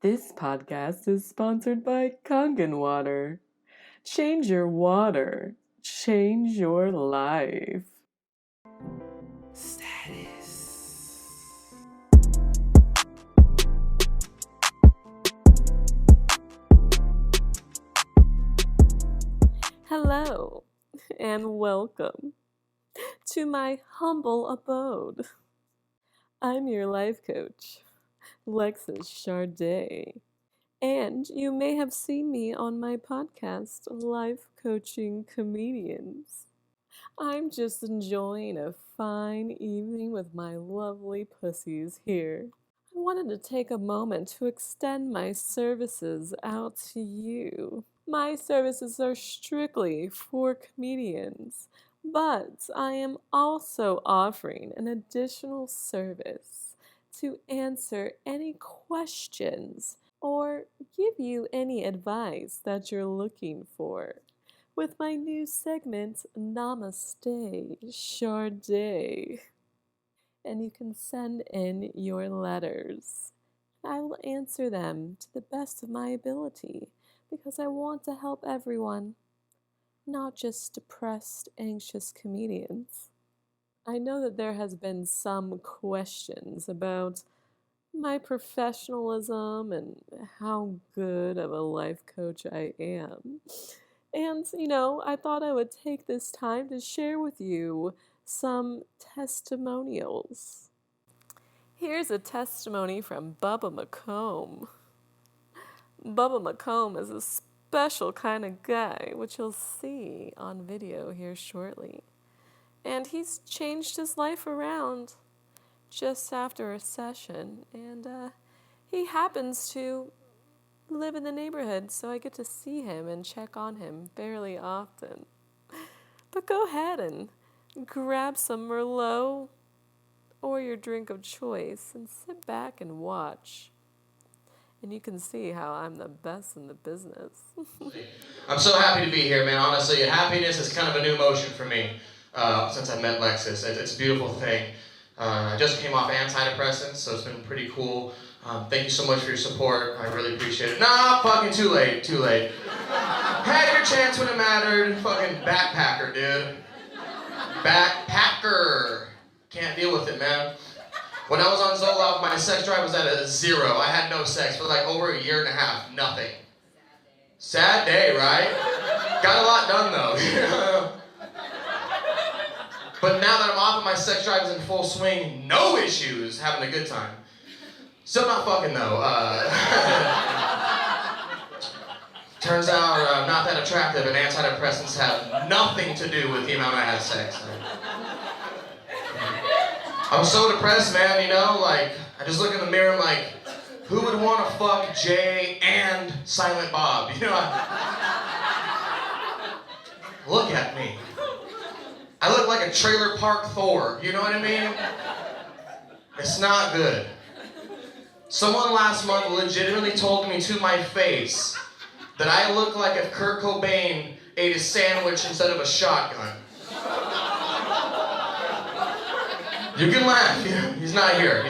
This podcast is sponsored by Kangen Water. Change your water. Change your life. Status. Hello and welcome to my humble abode. I'm your life coach, Lexis Sharde. And you may have seen me on my podcast, Life Coaching Comedians. I'm just enjoying a fine evening with my lovely pussies here. I wanted to take a moment to extend my services out to you. My services are strictly for comedians, but I am also offering an additional service to answer any questions or give you any advice that you're looking for with my new segment, Namaste Sharde. And you can send in your letters. I will answer them to the best of my ability because I want to help everyone, not just depressed, anxious comedians. I know that there has been some questions about my professionalism and how good of a life coach I am. And, I thought I would take this time to share with you some testimonials. Here's a testimony from Bubba McComb. Bubba McComb is a special kind of guy, which you'll see on video here shortly. And he's changed his life around just after a session, and he happens to live in the neighborhood, so I get to see him and check on him fairly often. But go ahead and grab some Merlot or your drink of choice and sit back and watch. And you can see how I'm the best in the business. I'm so happy to be here, man. Honestly, happiness is kind of a new emotion for me since I met Lexis. It's a beautiful thing. I just came off antidepressants, so it's been pretty cool. Thank you so much for your support. I really appreciate it. Nah, fucking too late. Had your chance when it mattered. Fucking backpacker, dude. Backpacker. Can't deal with it, man. When I was on Zoloft, my sex drive was at a 0. I had no sex for like over a year and a half. Nothing. Sad day, right? Got a lot done, though. But now that I'm off and my sex drive is in full swing, no issues, having a good time. Still not fucking, though. Turns out I'm not that attractive, and antidepressants have nothing to do with the amount I had sex. I was so depressed, man, I just look in the mirror and like, who would want to fuck Jay and Silent Bob? Look at me. I look like a trailer park Thor, you know what I mean? It's not good. Someone last month legitimately told me to my face that I look like if Kurt Cobain ate a sandwich instead of a shotgun. You can laugh. He's not here.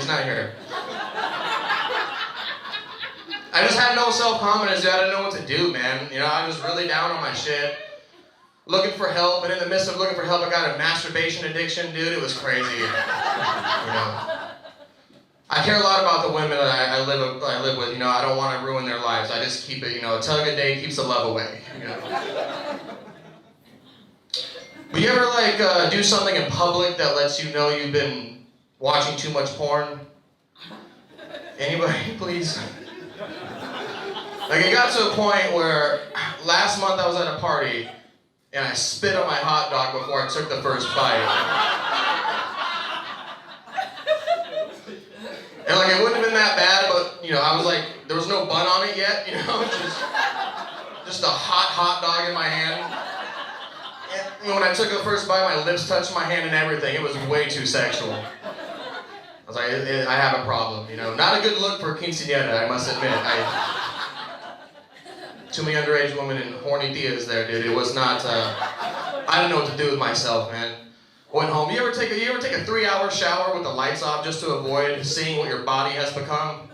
I just had no self-confidence, dude. I didn't know what to do, man. I was really down on my shit. Looking for help, and in the midst of looking for help, I got a masturbation addiction, dude. It was crazy. I care a lot about the women that I live with. I don't want to ruin their lives. I just keep it, a tug a day keeps the love away. But you ever do something in public that lets you know you've been watching too much porn? Anybody, please? It got to a point where last month I was at a party and I spit on my hot dog before I took the first bite. And it wouldn't have been that bad, but I was there was no bun on it yet, just a hot dog in my hand. And when I took the first bite, my lips touched my hand and everything. It was way too sexual. I was like, I have a problem, Not a good look for a quinceañera, I must admit. Too many underage women and horny tias there, dude. It was not, I didn't know what to do with myself, man. Went home. You ever take a 3-hour shower with the lights off just to avoid seeing what your body has become?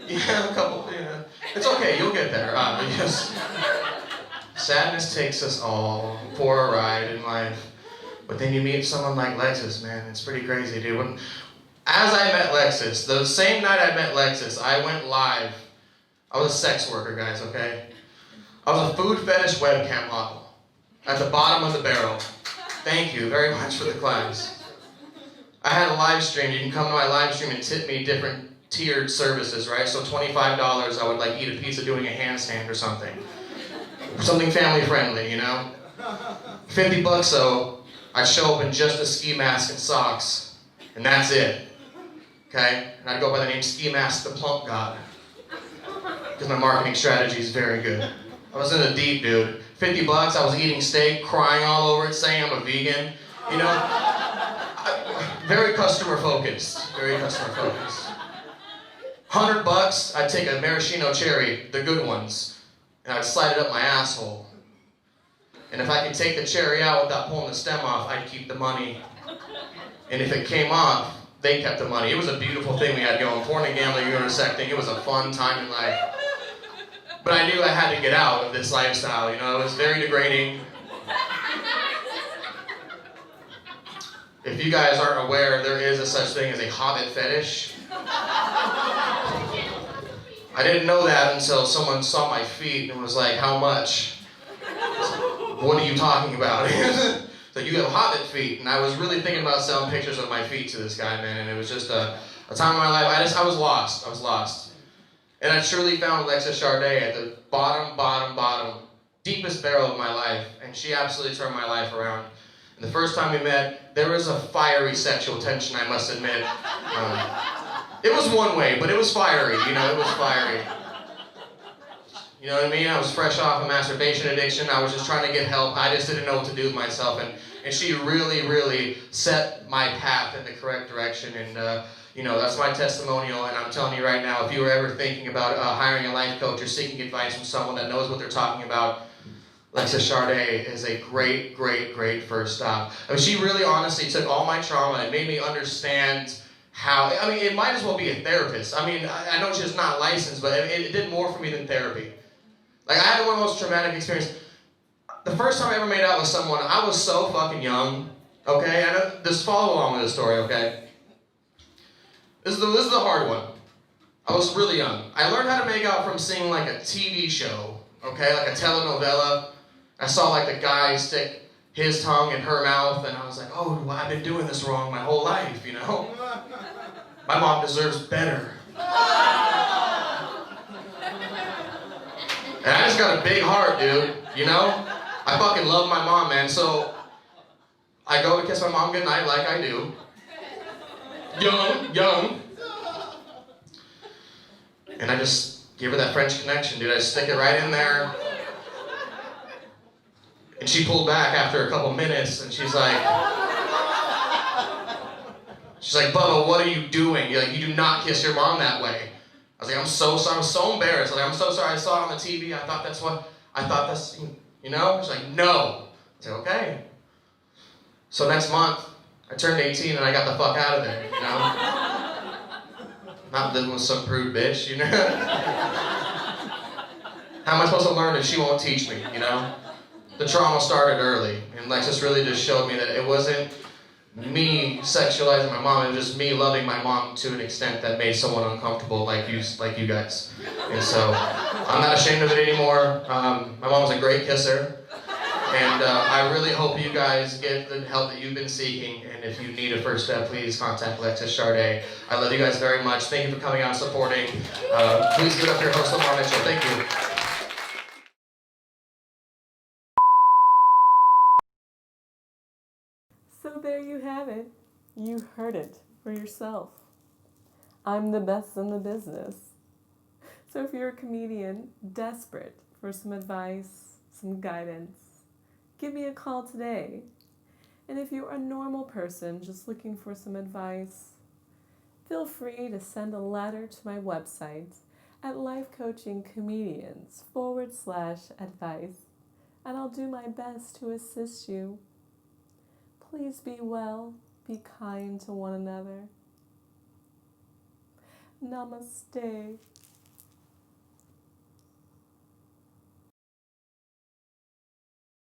Yeah, a couple, yeah. It's okay, you'll get there. Yes. Sadness takes us all for a ride in life. But then you meet someone like Lexis, man, it's pretty crazy, dude. As I met Lexis, the same night I met Lexis, I went live. I was a sex worker, guys, okay? I was a food fetish webcam model at the bottom of the barrel. Thank you very much for the class. I had a live stream. You can come to my live stream and tip me different tiered services, right? So $25, I would like eat a pizza doing a handstand or something. Something family friendly, you know? $50 though, I'd show up in just a ski mask and socks, and that's it. Okay? And I'd go by the name Ski Mask the Plump God. Because my marketing strategy is very good. I was in the deep, dude. $50, I was eating steak, crying all over it, saying I'm a vegan. You know? Very customer focused. Very customer focused. $100, I'd take a maraschino cherry, the good ones, and I'd slide it up my asshole. And if I could take the cherry out without pulling the stem off, I'd keep the money. And if it came off, they kept the money. It was a beautiful thing we had going. Porn and gambling intersecting. It was a fun time in life. But I knew I had to get out of this lifestyle, you know, it was very degrading. If you guys aren't aware, there is a such thing as a hobbit fetish. I didn't know that until someone saw my feet and was like, how much? What are you talking about? So you have hobbit feet, and I was really thinking about selling pictures of my feet to this guy, man, and it was just a time in my life, I was lost. And I truly found Lexis Sharde at the bottom, deepest barrel of my life, and she absolutely turned my life around. And the first time we met, there was a fiery sexual tension, I must admit. It was one way, but it was fiery, you know, it was fiery. You know what I mean? I was fresh off a masturbation addiction. I was just trying to get help. I just didn't know what to do with myself. And she really set my path in the correct direction. And, you know, that's my testimonial. And I'm telling you right now, if you were ever thinking about hiring a life coach or seeking advice from someone that knows what they're talking about, Lexis Sharde is a great first stop. I mean, she really honestly took all my trauma and made me understand how, I mean, it might as well be a therapist. I mean, I know she's not licensed, but it did more for me than therapy. Like, I had one of the most traumatic experiences. The first time I ever made out with someone, I was so fucking young, okay? I know, just follow along with the story, okay? This is the hard one. I was really young. I learned how to make out from seeing, like, a TV show, okay? Like a telenovela. I saw, like, the guy stick his tongue in her mouth, and I was like, oh, well, I've been doing this wrong my whole life, you know? My mom deserves better. And I just got a big heart, dude, you know? I fucking love my mom, man, so I go to kiss my mom goodnight like I do. Young. And I just give her that French connection, dude. I just stick it right in there. And she pulled back after a couple minutes, and she's like, Bubba, what are you doing? You're like, you do not kiss your mom that way. I was like, I'm so sorry. I was so embarrassed. Like, I'm so sorry. I saw it on the TV. I thought that's, you know? She's like, no. I was like, okay. So next month, I turned 18 and I got the fuck out of there, you know? Not living with some prude bitch, you know? How am I supposed to learn if she won't teach me, you know? The trauma started early, and Lexis really just showed me that it wasn't me sexualizing my mom, it was just me loving my mom to an extent that made someone uncomfortable like you guys. And so, I'm not ashamed of it anymore. My mom was a great kisser, and I really hope you guys get the help that you've been seeking, and if you need a first step, please contact Lexis Sharde. I love you guys very much. Thank you for coming out and supporting. Please give it up for your host, Lamar Mitchell. Thank you. So there you have it. You heard it for yourself. I'm the best in the business. So if you're a comedian desperate for some advice, some guidance, give me a call today. And if you're a normal person just looking for some advice, feel free to send a letter to my website at lifecoachingcomedians.com/advice, and I'll do my best to assist you. Please be well, be kind to one another. Namaste.